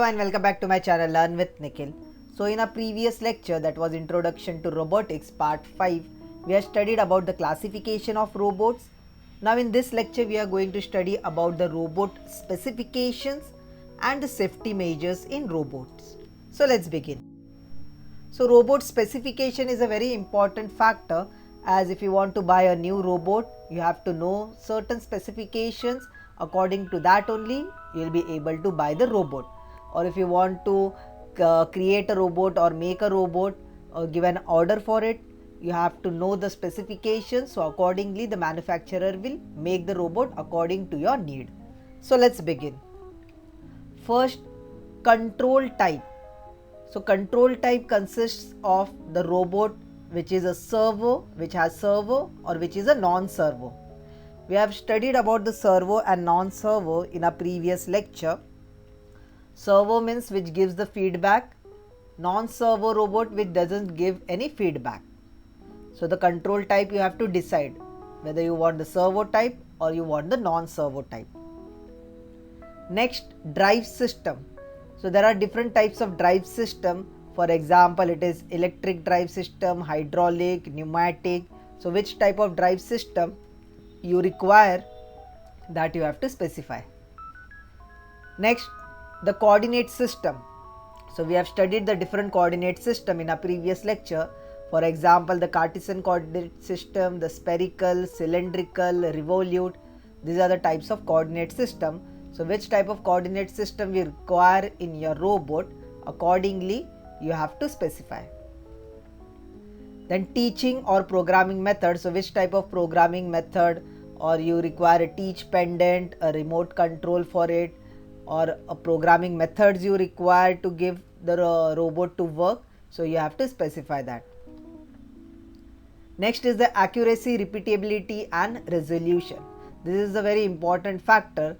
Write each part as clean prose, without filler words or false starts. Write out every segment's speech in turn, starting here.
and welcome back to my channel Learn with Nikhil. So in our previous lecture, that was Introduction to Robotics part 5, we have studied about the classification of robots. Now in this lecture we are going to study about the robot specifications and the safety measures in robots. So let's begin. So robot specification is a very important factor, as if you want to buy a new robot, you have to know certain specifications. According to that only you will be able to buy the robot. Or if you want to create a robot or make a robot or give an order for it, you have to know the specifications. So accordingly the manufacturer will make the robot according to your need. So let's begin. First, control type. So control type consists of the robot which is a servo, which has servo, or which is a non-servo. We have studied about the servo and non-servo in a previous lecture. Servo means which gives the feedback, non-servo robot which doesn't give any feedback. So the control type you have to decide whether you want the servo type or you want the non-servo type. Next, drive system. So there are different types of drive system. For example, it is electric drive system, hydraulic, pneumatic. So which type of drive system you require, that you have to specify. Next, the coordinate system. So we have studied the different coordinate system in a previous lecture. For example, the Cartesian coordinate system, the spherical, cylindrical, revolute. These are the types of coordinate system. So which type of coordinate system you require in your robot, accordingly you have to specify. Then teaching or programming method. So which type of programming method, or you require a teach pendant, a remote control for it, or a programming methods you require to give the robot to work. So you have to specify that. Next is the accuracy, repeatability and resolution. This is a very important factor.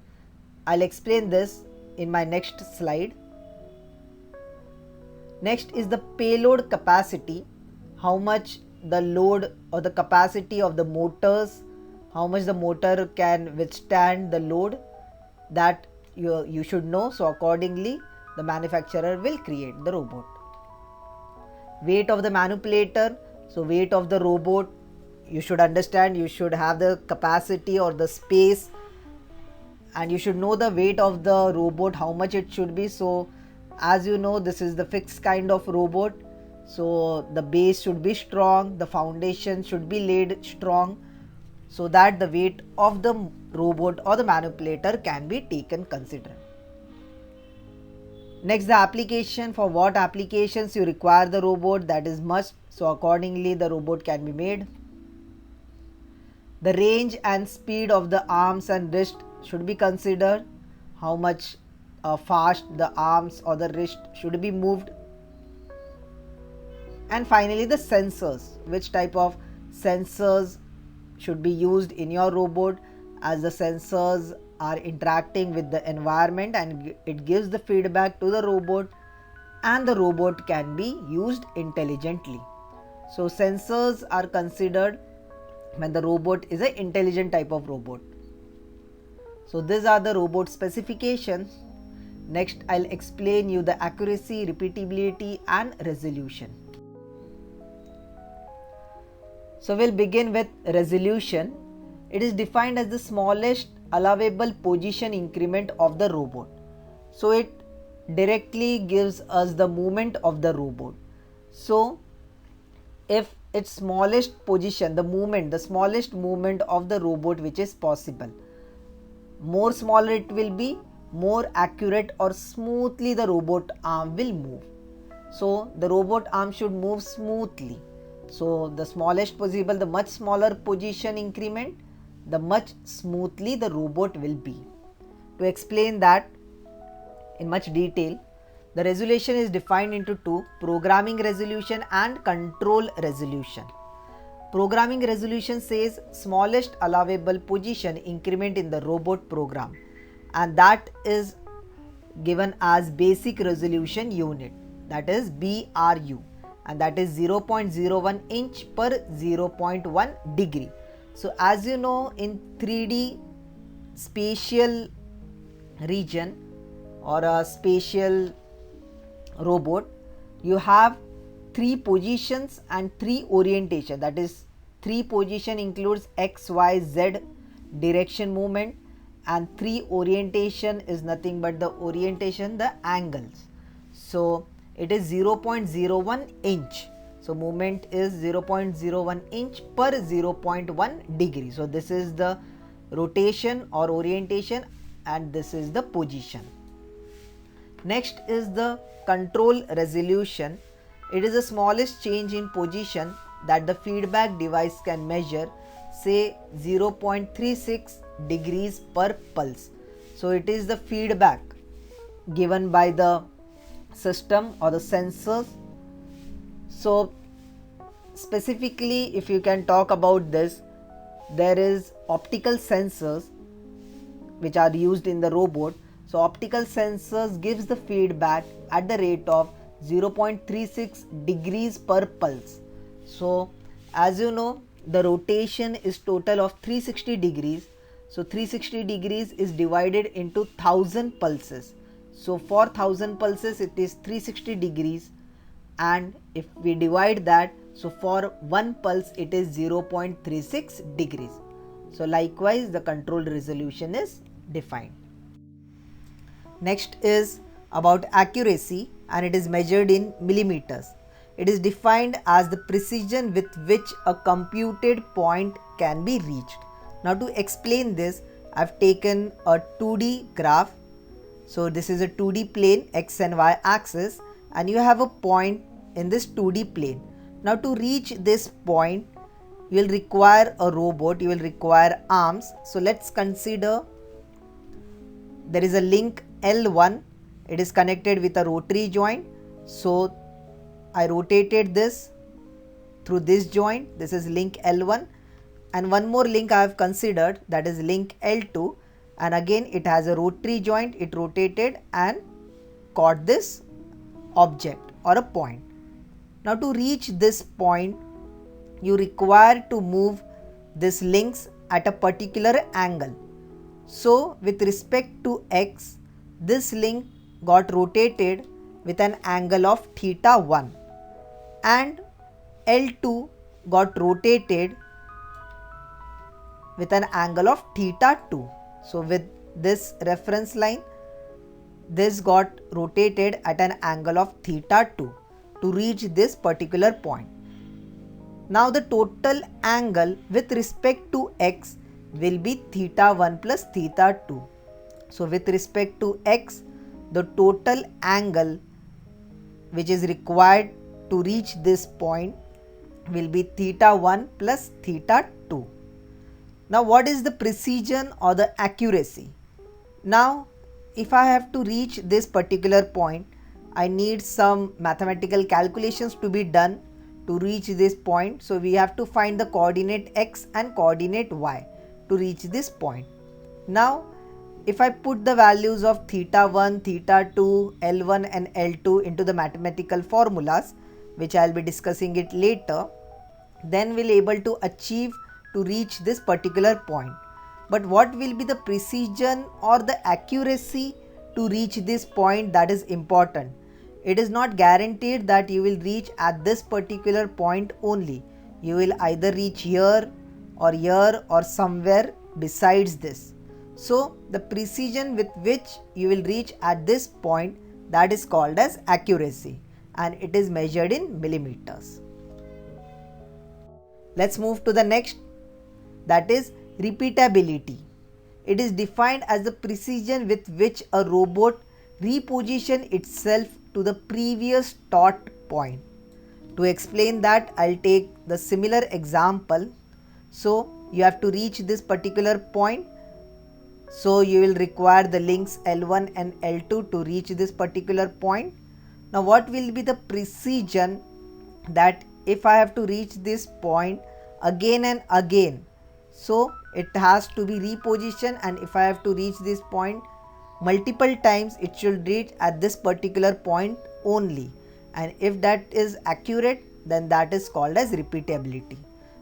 I'll explain this in my next slide. Next is the payload capacity. How much the load or the capacity of the motors, how much the motor can withstand the load, that you should know. So accordingly the manufacturer will create the robot. Weight of the manipulator. So weight of the robot, you should understand, you should have the capacity or the space, and you should know the weight of the robot, how much it should be. So as you know, this is the fixed kind of robot. So the base should be strong, the foundation should be laid strong, so that the weight of the robot or the manipulator can be taken considered. Next, the application. For what applications you require the robot, that is must. So accordingly the robot can be made. The range and speed of the arms and wrist should be considered. How much fast the arms or the wrist should be moved. And finally the sensors. Which type of sensors should be used in your robot, as the sensors are interacting with the environment and it gives the feedback to the robot, and the robot can be used intelligently. So sensors are considered when the robot is an intelligent type of robot. So these are the robot specifications. Next, I'll explain you the accuracy, repeatability and resolution. So we'll begin with resolution. It is defined as the smallest allowable position increment of the robot. So it directly gives us the movement of the robot. So if its smallest position, the smallest movement of the robot which is possible, more smaller it will be, more accurate or smoothly the robot arm will move. So the robot arm should move smoothly. So the smallest possible, the much smaller position increment, the much smoothly the robot will be. To explain that in much detail, the resolution is defined into two: programming resolution and control resolution. Programming resolution says smallest allowable position increment in the robot program, and that is given as basic resolution unit, that is BRU, and that is 0.01 inch per 0.1 degree. So as you know, in 3D spatial region or a spatial robot, you have 3 positions and 3 orientation. That is, 3 position includes x, y, z direction movement, and 3 orientation is nothing but the orientation, the angles. So it is 0.01 inch. So movement is 0.01 inch per 0.1 degree. So this is the rotation or orientation, and this is the position. Next is the control resolution. It is the smallest change in position that the feedback device can measure, say 0.36 degrees per pulse. So it is the feedback given by the system or the sensors. So specifically, if you can talk about this, there is optical sensors which are used in the robot. So optical sensors gives the feedback at the rate of 0.36 degrees per pulse. So as you know, the rotation is total of 360 degrees. So 360 degrees is divided into 1000 pulses. So for 1000 pulses it is 360 degrees, and if we divide that, so for 1 pulse it is 0.36 degrees. So likewise the control resolution is defined. Next is about accuracy, and it is measured in millimeters. It is defined as the precision with which a computed point can be reached. Now to explain this, I have taken a 2D graph. So this is a 2D plane, x and y axis, and you have a point in this 2D plane. Now to reach this point, you will require a robot, you will require arms. So let's consider there is a link L1, it is connected with a rotary joint. So I rotated this through this joint, this is link L1, and one more link I have considered, that is link L2, and again it has a rotary joint, it rotated and caught this object or a point. Now to reach this point, you require to move this links at a particular angle. So with respect to x, this link got rotated with an angle of theta 1, and L2 got rotated with an angle of theta 2. So with this reference line, this got rotated at an angle of theta 2 to reach this particular point. Now the total angle with respect to x will be theta 1 plus theta 2. So with respect to x, the total angle which is required to reach this point will be theta 1 plus theta 2. Now what is the precision or the accuracy? Now if I have to reach this particular point, I need some mathematical calculations to be done to reach this point. So we have to find the coordinate x and coordinate y to reach this point. Now if I put the values of theta 1, theta 2, L1 and L2 into the mathematical formulas, which I will be discussing it later, then we'll able to achieve to reach this particular point. But what will be the precision or the accuracy to reach this point, that is important. It is not guaranteed that you will reach at this particular point only. You will either reach here or somewhere besides this. So the precision with which you will reach at this point, that is called as accuracy, and it is measured in millimeters. Let's move to the next, that is repeatability. It is defined as the precision with which a robot repositions itself to the previous taught point. To explain that, I'll take the similar example. So you have to reach this particular point. So you will require the links L1 and L2 to reach this particular point. Now what will be the precision that if I have to reach this point again and again, so it has to be repositioned, and if I have to reach this point multiple times, it should reach at this particular point only, and if that is accurate, then that is called as repeatability.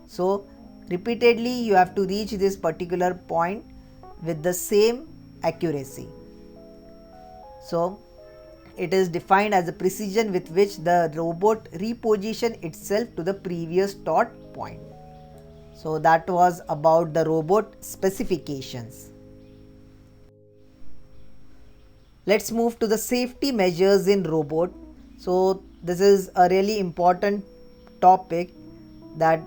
So repeatedly you have to reach this particular point with the same accuracy. So it is defined as the precision with which the robot repositions itself to the previous start point. So that was about the robot specifications. Let's move to the safety measures in robot. So this is a really important topic, that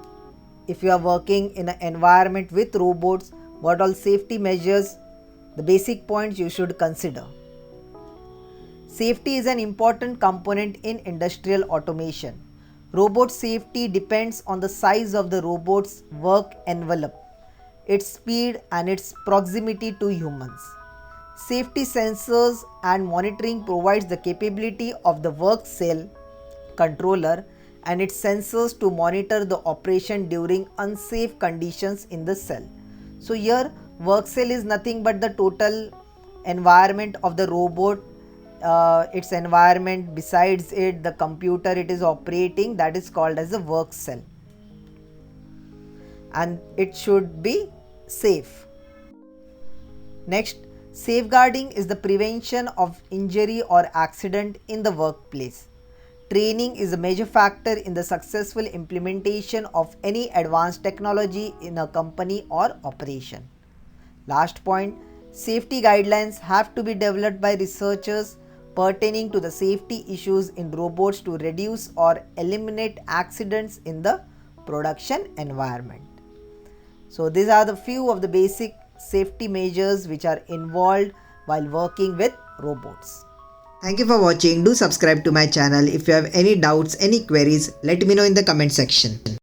if you are working in an environment with robots, what all safety measures, the basic points you should consider. Safety is an important component in industrial automation. Robot safety depends on the size of the robot's work envelope, its speed and its proximity to humans. Safety sensors and monitoring provides the capability of the work cell controller and its sensors to monitor the operation during unsafe conditions in the cell. So here work cell is nothing but the total environment of the robot, its environment, besides it the computer it is operating, that is called as a work cell, and it should be safe. Next, safeguarding is the prevention of injury or accident in the workplace. Training is a major factor in the successful implementation of any advanced technology in a company or operation. Last point, safety guidelines have to be developed by researchers pertaining to the safety issues in robots to reduce or eliminate accidents in the production environment. So these are the few of the basic safety measures which are involved while working with robots. Thank you for watching. Do subscribe to my channel. If you have any doubts, any queries, let me know in the comment section.